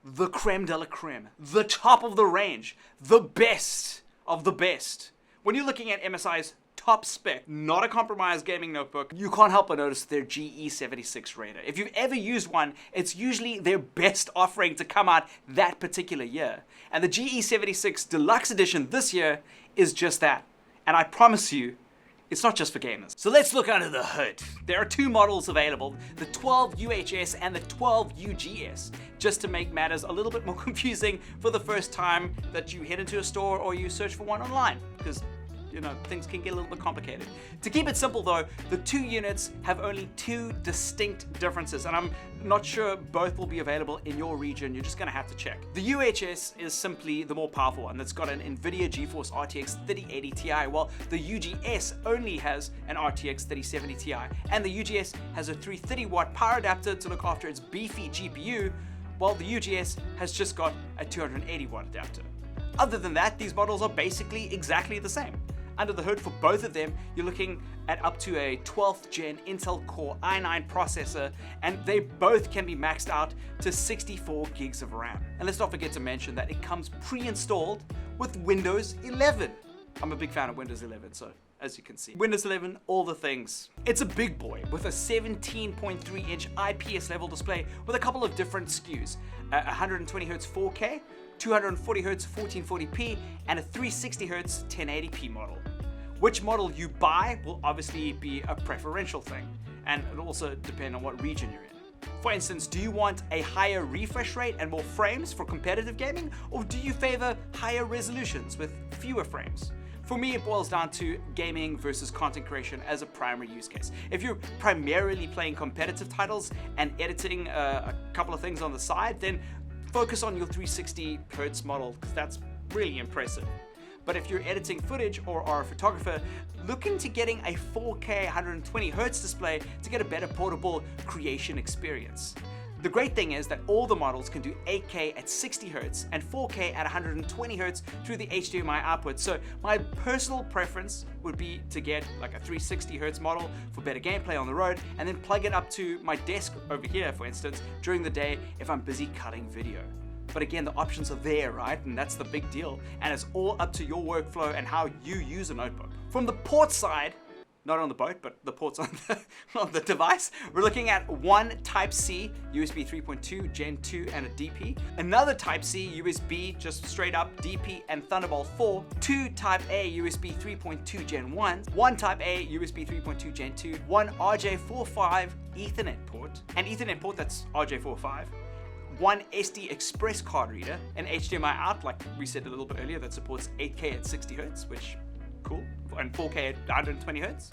the creme de la creme, the top of the range, the best of the best. When you're looking at MSI's top spec, not a compromised gaming notebook, you can't help but notice their GE76 radar. If you've ever used one, it's usually their best offering to come out that particular year. And the GE76 Deluxe Edition this year is just that. And I promise you, it's not just for gamers. So let's look under the hood. There are two models available, the 12 UHS and the 12 UGS, just to make matters a little bit more confusing for the first time that you head into a store or you search for one online, because you know, things can get a little bit complicated. To keep it simple though, the two units have only two distinct differences, and I'm not sure both will be available in your region. You're just gonna have to check. The UHS is simply the more powerful one that's got an NVIDIA GeForce RTX 3080 Ti, while the UGS only has an RTX 3070 Ti, and the UGS has a 330 watt power adapter to look after its beefy GPU, while the UGS has just got a 280 watt adapter. Other than that, these models are basically exactly the same. Under the hood for both of them, you're looking at up to a 12th gen Intel Core i9 processor, and they both can be maxed out to 64 gigs of RAM. And let's not forget to mention that it comes pre-installed with Windows 11. I'm a big fan of Windows 11, so as you can see. Windows 11, all the things. It's a big boy with a 17.3 inch IPS level display with a couple of different SKUs, 120Hz 4K, 240Hz 1440p, and a 360Hz 1080p model. Which model you buy will obviously be a preferential thing, and it'll also depend on what region you're in. For instance, do you want a higher refresh rate and more frames for competitive gaming, or do you favor higher resolutions with fewer frames? For me, it boils down to gaming versus content creation as a primary use case. If you're primarily playing competitive titles and editing a couple of things on the side, then focus on your 360Hz model, because that's really impressive. But if you're editing footage or are a photographer, look into getting a 4K 120Hz display to get a better portable creation experience. The great thing is that all the models can do 8K at 60Hz and 4K at 120Hz through the HDMI output. So my personal preference would be to get like a 360Hz model for better gameplay on the road, and then plug it up to my desk over here, for instance, during the day if I'm busy cutting video. But again, the options are there, right? And that's the big deal. And it's all up to your workflow and how you use a notebook. From the port side, not on the boat, but the ports on the device, we're looking at one Type-C USB 3.2 Gen 2 and a DP, another Type-C USB just straight up DP and Thunderbolt 4, two Type-A USB 3.2 Gen 1, one Type-A USB 3.2 Gen 2, one RJ45 Ethernet port, an Ethernet port that's RJ45, one SD Express card reader, an HDMI out, like we said a little bit earlier, that supports 8K at 60Hz, which cool, and 4K at 120Hz,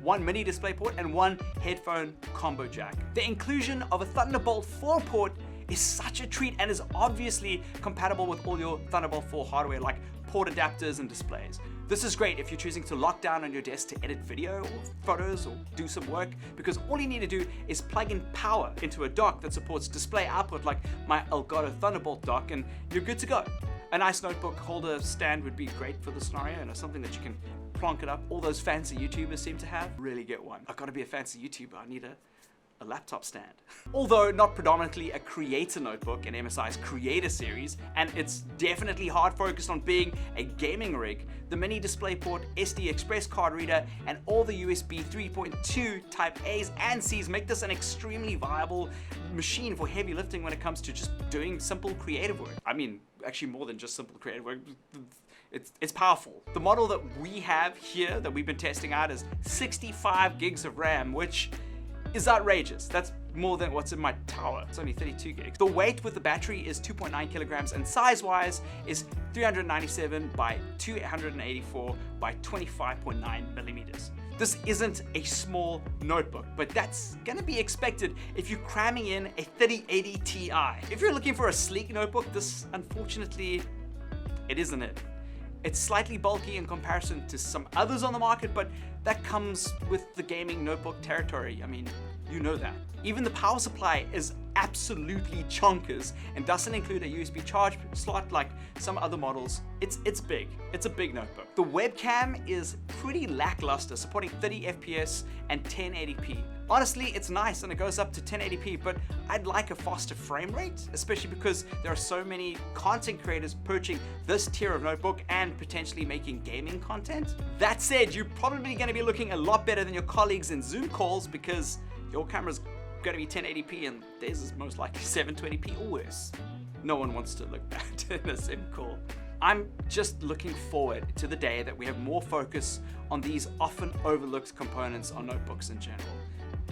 one mini display port, and one headphone combo jack. The inclusion of a Thunderbolt 4 port is such a treat and is obviously compatible with all your Thunderbolt 4 hardware like port adapters and displays. This is great if you're choosing to lock down on your desk to edit video or photos or do some work, because all you need to do is plug in power into a dock that supports display output like my Elgato Thunderbolt dock, and you're good to go. A nice notebook holder stand would be great for the scenario, and something that you can plonk it up. All those fancy YouTubers seem to have. Really get one. I've got to be a fancy YouTuber. I need a laptop stand. Although not predominantly a creator notebook in MSI's creator series, and it's definitely hard focused on being a gaming rig, the mini DisplayPort, SD Express card reader, and all the USB 3.2 Type A's and C's make this an extremely viable machine for heavy lifting when it comes to just doing simple creative work. I mean, actually more than just simple creative work. It's powerful. The model that we have here that we've been testing out is 65 gigs of RAM, which is outrageous. That's more than what's in my tower. It's only 32 gigs. The weight with the battery is 2.9 kilograms, and size-wise is 397 by 284 by 25.9 millimeters. This isn't a small notebook, but that's gonna be expected if you're cramming in a 3080 Ti. If you're looking for a sleek notebook, this, unfortunately, it isn't it. It's slightly bulky in comparison to some others on the market, but that comes with the gaming notebook territory. I mean, you know that. Even the power supply is absolutely chonkers and doesn't include a USB charge slot like some other models. It's big. It's a big notebook. The webcam is pretty lackluster, supporting 30 FPS and 1080p. Honestly, it's nice and it goes up to 1080p, but I'd like a faster frame rate, especially because there are so many content creators purchasing this tier of notebook and potentially making gaming content. That said, you're probably going to be looking a lot better than your colleagues in Zoom calls because your camera's going to be 1080p and theirs is most likely 720p or worse. No one wants to look bad in a Zoom call. I'm just looking forward to the day that we have more focus on these often overlooked components on notebooks in general.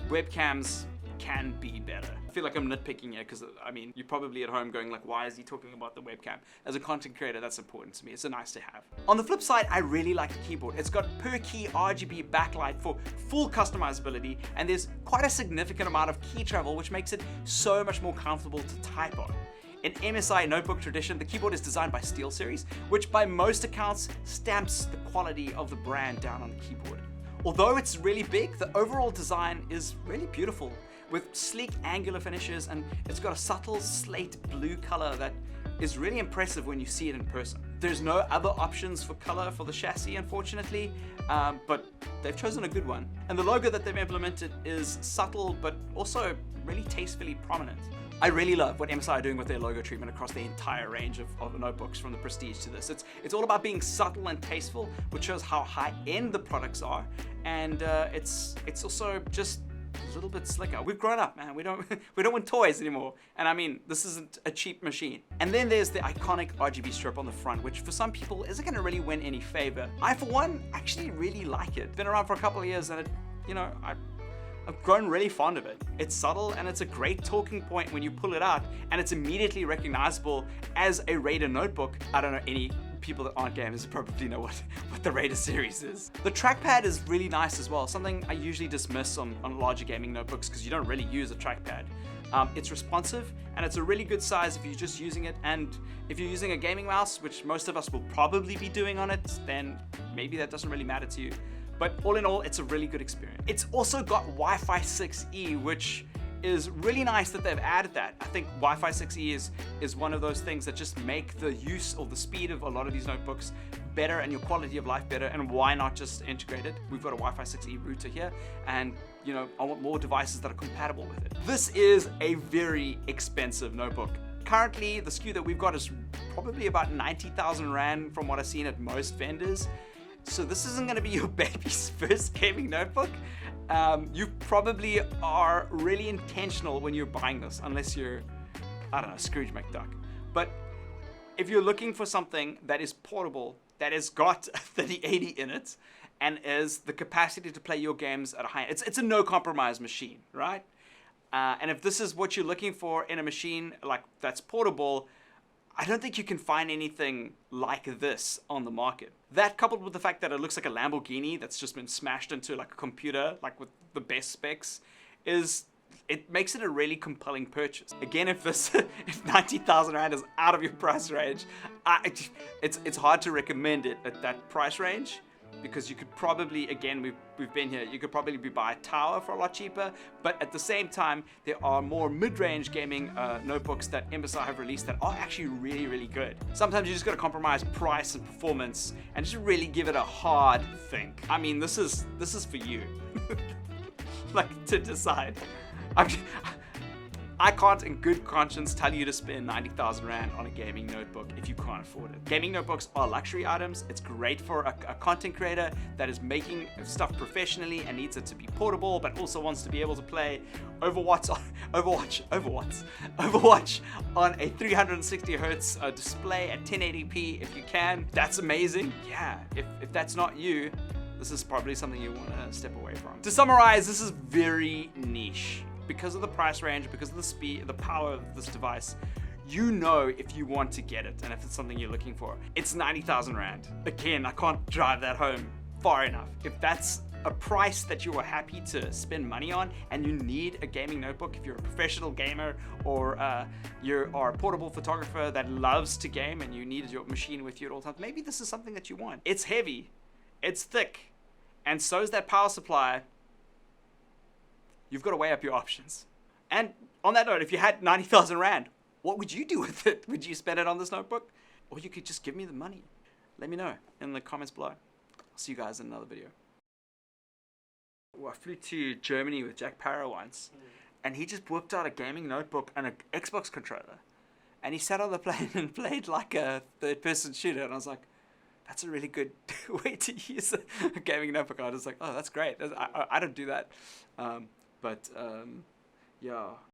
Webcams can be better. I feel like I'm nitpicking here because, I mean, you're probably at home going like, why is he talking about the webcam? As a content creator, that's important to me. It's a nice to have. On the flip side, I really like the keyboard. It's got per key RGB backlight for full customizability, and there's quite a significant amount of key travel, which makes it so much more comfortable to type on. In MSI notebook tradition, the keyboard is designed by SteelSeries, which by most accounts stamps the quality of the brand down on the keyboard. Although it's really big, the overall design is really beautiful, with sleek angular finishes, and it's got a subtle slate blue color that is really impressive when you see it in person. There's no other options for color for the chassis, unfortunately, but they've chosen a good one. And the logo that they've implemented is subtle, but also really tastefully prominent. I really love what MSI are doing with their logo treatment across the entire range of notebooks, from the Prestige to this. It's all about being subtle and tasteful, which shows how high-end the products are, and it's also just a little bit slicker. We've grown up, man. We don't want toys anymore. And I mean, this isn't a cheap machine. And then there's the iconic RGB strip on the front, which for some people isn't going to really win any favor. I, for one, actually really like it. Been around for a couple of years, and it, you know, I've grown really fond of it. It's subtle and it's a great talking point when you pull it out, and it's immediately recognizable as a Raider notebook. I don't know, any people that aren't gamers probably know what the Raider series is. The trackpad is really nice as well, something I usually dismiss on larger gaming notebooks because you don't really use a trackpad. It's responsive and it's a really good size if you're just using it, and if you're using a gaming mouse, which most of us will probably be doing on it, then maybe that doesn't really matter to you. But all in all, it's a really good experience. It's also got Wi-Fi 6E, which is really nice that they've added that. I think Wi-Fi 6E is one of those things that just make the use or the speed of a lot of these notebooks better and your quality of life better, and why not just integrate it? We've got a Wi-Fi 6E router here, and you know, I want more devices that are compatible with it. This is a very expensive notebook. Currently, the SKU that we've got is probably about 90,000 Rand from what I've seen at most vendors. So this isn't going to be your baby's first gaming notebook. You probably are really intentional when you're buying this, unless you're, I don't know, Scrooge McDuck. But if you're looking for something that is portable, that has got 3080 in it, and is the capacity to play your games at a high end, it's a no compromise machine, right? And if this is what you're looking for in a machine like that's portable, I don't think you can find anything like this on the market. That, coupled with the fact that it looks like a Lamborghini that's just been smashed into like a computer, like with the best specs, it makes it a really compelling purchase. Again, if 90,000 Rand is out of your price range, it's hard to recommend it at that price range, because you could probably, again, we've been here, you could probably buy a tower for a lot cheaper, but at the same time, there are more mid-range gaming notebooks that MSI have released that are actually really, really good. Sometimes you just gotta compromise price and performance and just really give it a hard think. I mean, this is for you, like, to decide. I can't in good conscience tell you to spend 90,000 Rand on a gaming notebook if you can't afford it. Gaming notebooks are luxury items. It's great for a content creator that is making stuff professionally and needs it to be portable, but also wants to be able to play Overwatch on a 360 hertz display at 1080p if you can. That's amazing. Yeah, if that's not you, this is probably something you want to step away from. To summarize, this is very niche. Because of the price range, because of the speed, the power of this device, you know if you want to get it and if it's something you're looking for. It's 90,000 Rand. Again, I can't drive that home far enough. If that's a price that you are happy to spend money on and you need a gaming notebook, if you're a professional gamer or you are a portable photographer that loves to game and you need your machine with you at all times, maybe this is something that you want. It's heavy, it's thick, and so is that power supply. You've got to weigh up your options. And on that note, if you had 90,000 Rand, what would you do with it? Would you spend it on this notebook? Or you could just give me the money. Let me know in the comments below. I'll see you guys in another video. I flew to Germany with Jack Parra once, and he just whipped out a gaming notebook and an Xbox controller, and he sat on the plane and played like a third-person shooter, and I was like, that's a really good way to use a gaming notebook. I was like, oh, that's great. I don't do that. Yeah.